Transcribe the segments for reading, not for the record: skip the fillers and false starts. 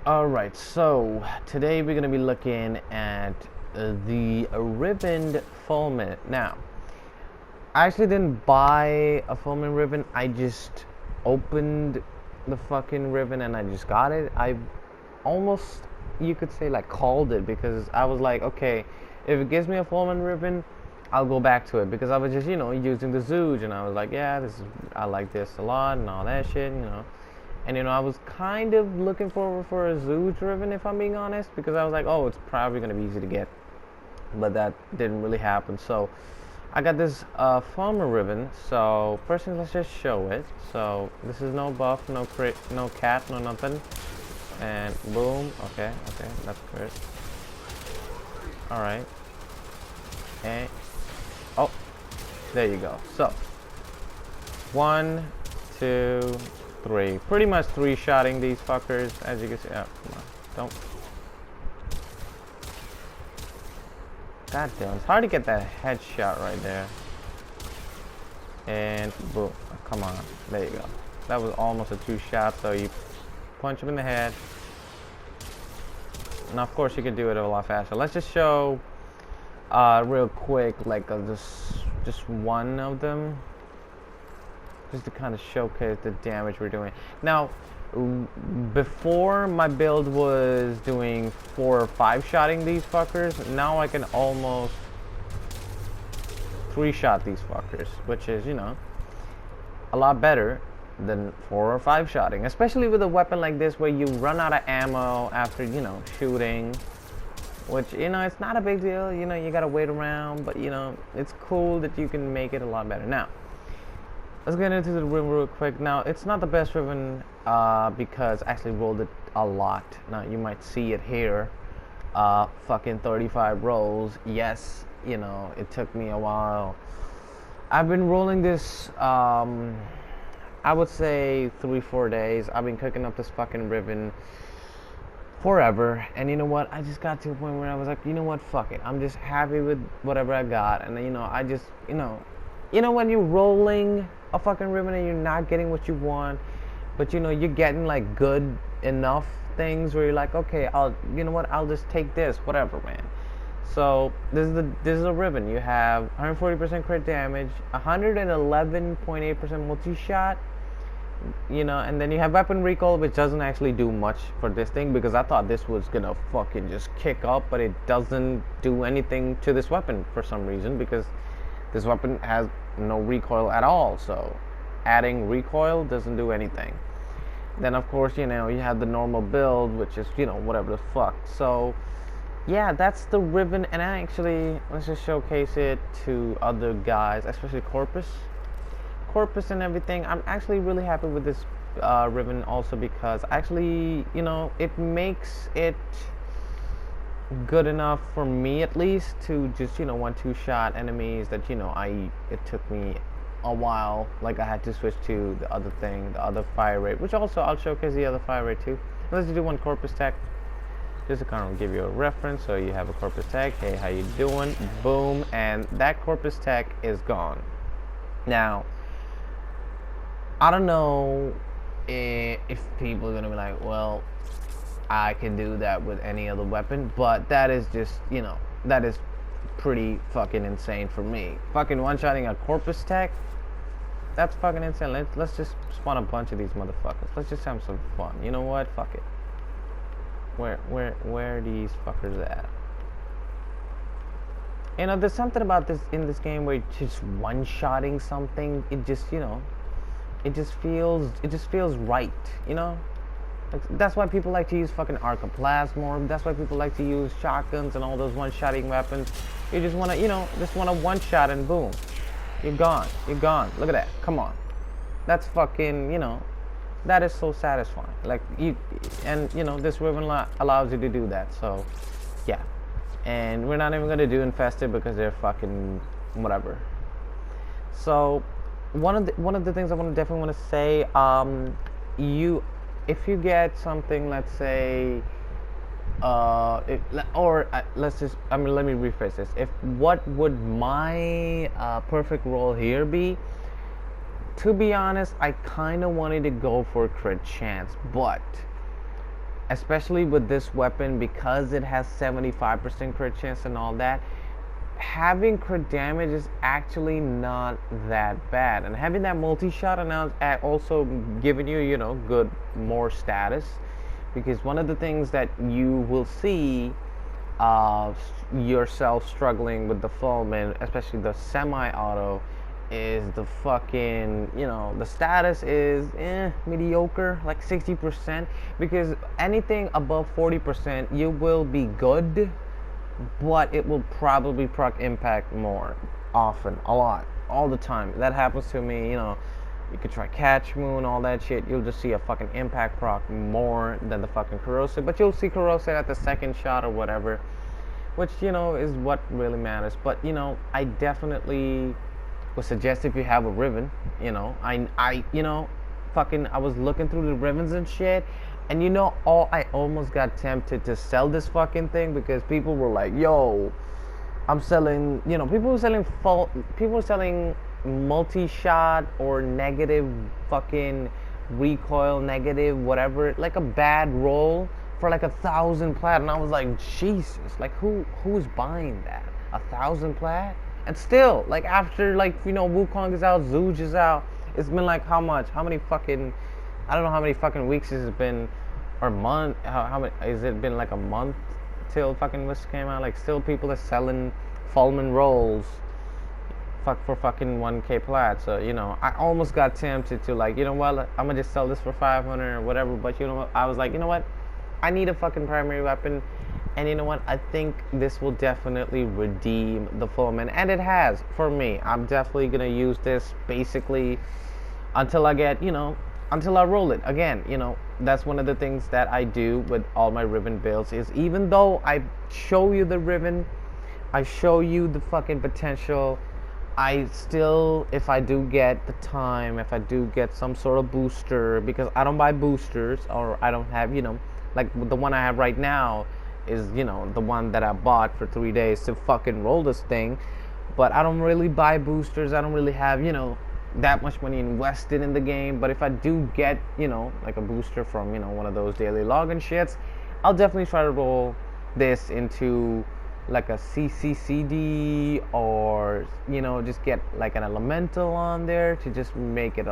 Alright, so today we're going to be looking at the Riven Fulmin. Now, I actually didn't buy a Fulmin Riven, I just opened the fucking Riven and I just got it. I almost, you could say, like called it, because I was like, okay, if it gives me a Fulmin Riven, I'll go back to it, because I was just, using the Zooge, and I was like, yeah, I like this a lot and all that shit. And I was kind of looking forward for a Zooge Riven, if I'm being honest, because I was like, oh, it's probably gonna be easy to get, but that didn't really happen. So I got this Fulmin Riven. So first thing, let's just show it. So this is no buff, no crit, no cat, no nothing, and boom. Okay, that's good. All right, and oh, there you go. So 1, 2, 3. Pretty much 3-shotting these fuckers, as you can see. Oh, come on. Don't. God damn, it's hard to get that headshot right there. And boom. Oh, come on. There you go. That was almost a 2-shot, so you punch him in the head. Now, of course, you can do it a lot faster. Let's just show real quick, like just one of them, just to kind of showcase the damage we're doing. Now, before my build was doing 4 or 5-shotting these fuckers. Now I can almost 3-shot these fuckers, which is, a lot better than 4 or 5-shotting, especially with a weapon like this where you run out of ammo after, shooting, which, it's not a big deal. You gotta wait around, but, it's cool that you can make it a lot better. Now, let's get into the Riven real quick. Now, it's not the best Riven because I actually rolled it a lot. Now, you might see it here. Fucking 35 rolls. Yes, it took me a while. I've been rolling this, I would say 3-4 days. I've been cooking up this fucking Riven forever. And you know what? I just got to a point where I was like, you know what? Fuck it. I'm just happy with whatever I got. And, I just, when you're rolling a fucking Riven and you're not getting what you want, but you're getting like good enough things where you're like, okay, I'll just take this, whatever, man. So this is a Riven. You have 140% crit damage, 111.8% multi-shot, and then you have weapon recoil, which doesn't actually do much for this thing, because I thought this was gonna fucking just kick up, but it doesn't do anything to this weapon for some reason, because this weapon has no recoil at all. So adding recoil doesn't do anything. Then of course, you have the normal build, which is, whatever the fuck. So yeah, that's the Riven. And I actually, let's just showcase it to other guys, especially Corpus and everything. I'm actually really happy with this Riven also, because actually, it makes it good enough for me, at least, to just 1-2-shot enemies that it took me a while. Like, I had to switch to the other fire rate, which also I'll showcase the other fire rate too. Let's do one Corpus tech, just to kind of give you a reference. So you have a Corpus tech. Hey, how you doing? Boom. And that Corpus tech is gone. Now, I don't know if people are gonna be like, well, I can do that with any other weapon, but that is just, that is pretty fucking insane for me. Fucking one-shotting a Corpus tech, that's fucking insane. Let's just spawn a bunch of these motherfuckers. Let's just have some fun. You know what? Fuck it. Where are these fuckers at? There's something about this in this game where just one-shotting something, it just, it just feels right, That's why people like to use fucking Arcoplasmorb. That's why people like to use shotguns and all those one-shotting weapons. You just wanna, just wanna one-shot and boom, you're gone. You're gone. Look at that. Come on, that's fucking, that is so satisfying. Like this Riven allows you to do that. So, yeah. And we're not even gonna do infested because they're fucking whatever. So, one of the things I definitely want to say, if you get something, let's say, let me rephrase this. What would my perfect roll here be? To be honest, I kind of wanted to go for crit chance, but especially with this weapon, because it has 75% crit chance and all that. Having crit damage is actually not that bad, and having that multi-shot and also giving you, you know, good more status, because one of the things that you will see yourself struggling with the Fulmin, especially the semi-auto, is the fucking, you know, the status is mediocre, like 60%, because anything above 40% you will be good, but it will probably proc impact more often, a lot, all the time. That happens to me, you know. You could try Catch Moon, all that shit. You'll just see a fucking impact proc more than the fucking corrosive. But you'll see corrosive at the second shot or whatever, which, you know, is what really matters. But, you know, I definitely would suggest, if you have a Riven, you know, I was looking through the Rivens and shit, and you know, I almost got tempted to sell this fucking thing, because people were like, yo, I'm selling, you know, people were selling multi-shot or negative fucking recoil, negative whatever, like a bad roll for like 1,000 plat, and I was like, Jesus, like who's buying that? 1,000 plat? And still, like, after, like, you know, Wukong is out, Zooj is out, it's been like how many fucking, I don't know how many fucking weeks it's been, or month, how many, has it been like a month till fucking this came out? Like, still people are selling Fulmin rolls for fucking 1k plat. So, you know, I almost got tempted to, like, you know what, I'm gonna just sell this for 500 or whatever, but you know what, I was like, you know what, I need a fucking primary weapon, and you know what, I think this will definitely redeem the Fulmin, and it has, for me. I'm definitely gonna use this basically until I get, you know, until I roll it again. You know, that's one of the things that I do with all my Riven builds, is even though I show you the Riven, I show you the fucking potential, I still, if I do get the time, if I do get some sort of booster, because I don't buy boosters, or I don't have, you know, like the one I have right now is, you know, the one that I bought for 3 days to fucking roll this thing, but I don't really buy boosters. I don't really have, you know, that much money invested in the game. But if I do get, you know, like a booster from, you know, one of those daily login shits, I'll definitely try to roll this into like a CCCD, or, you know, just get like an elemental on there to just make it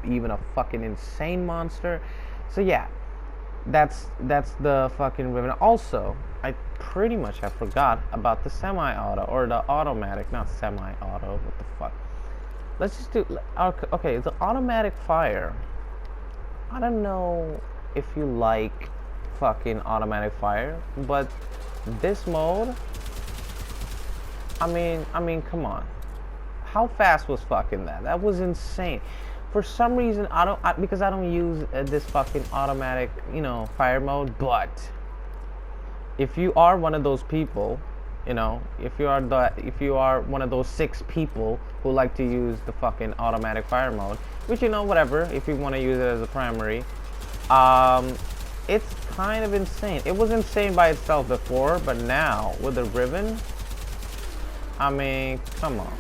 even a fucking insane monster. So yeah, that's the fucking Riven. Also, I pretty much have forgot about the semi-auto, or the automatic, not semi-auto, what the fuck. Let's just do, okay, the automatic fire. I don't know if you like fucking automatic fire, but this mode, I mean, come on. How fast was fucking that? That was insane. For some reason, because I don't use this fucking automatic, you know, fire mode. But if you are one of those people, you know, if you are one of those 6 people who like to use the fucking automatic fire mode, which, you know, whatever, if you want to use it as a primary, it's kind of insane. It was insane by itself before, but now with the Riven, I mean, come on.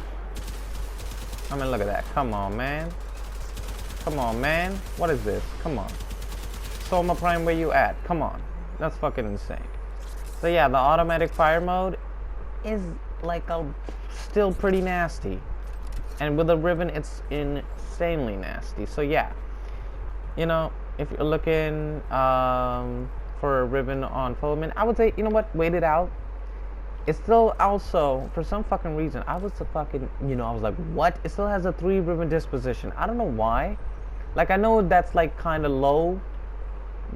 I mean, look at that. Come on, man. Come on, man. What is this? Come on. Soma Prime, where you at? Come on. That's fucking insane. So yeah, the automatic fire mode is like still pretty nasty. And with the Riven, it's insanely nasty. So yeah, you know, if you're looking for a Riven on Fulmin, I would say, you know what, wait it out. It's still also, for some fucking reason, I was like, what? It still has a 3 Riven disposition. I don't know why. Like, I know that's like kind of low,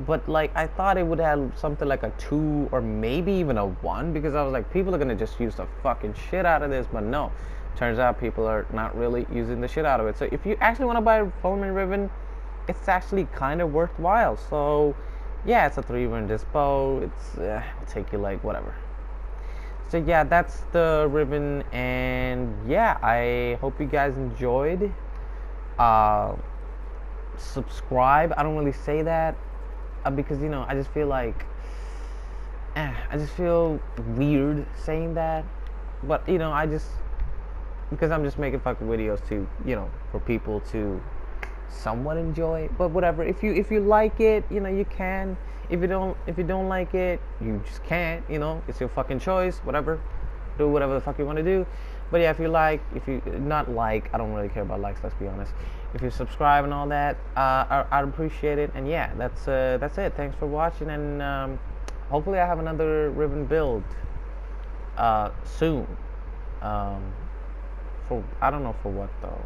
but like I thought it would have something like a 2 or maybe even a 1, because I was like, people are gonna just use the fucking shit out of this. But no, turns out people are not really using the shit out of it. So if you actually want to buy a Fulmin Riven, it's actually kind of worthwhile. So yeah, it's a 3 Riven dispo. It's it'll take you like whatever. So yeah, that's the Riven, and yeah, I hope you guys enjoyed. Subscribe. I don't really say that because, you know, I just feel like I just feel weird saying that, but you know, because I'm just making fucking videos to, you know, for people to somewhat enjoy it. But whatever. If you like it, you know, you can. If you don't like it, you just can't. You know, it's your fucking choice. Whatever. Do whatever the fuck you want to do. But yeah, if you not like, I don't really care about likes. Let's be honest. If you subscribe and all that, I'd appreciate it. And yeah, that's it. Thanks for watching, and hopefully I have another Riven build soon. For I don't know for what though.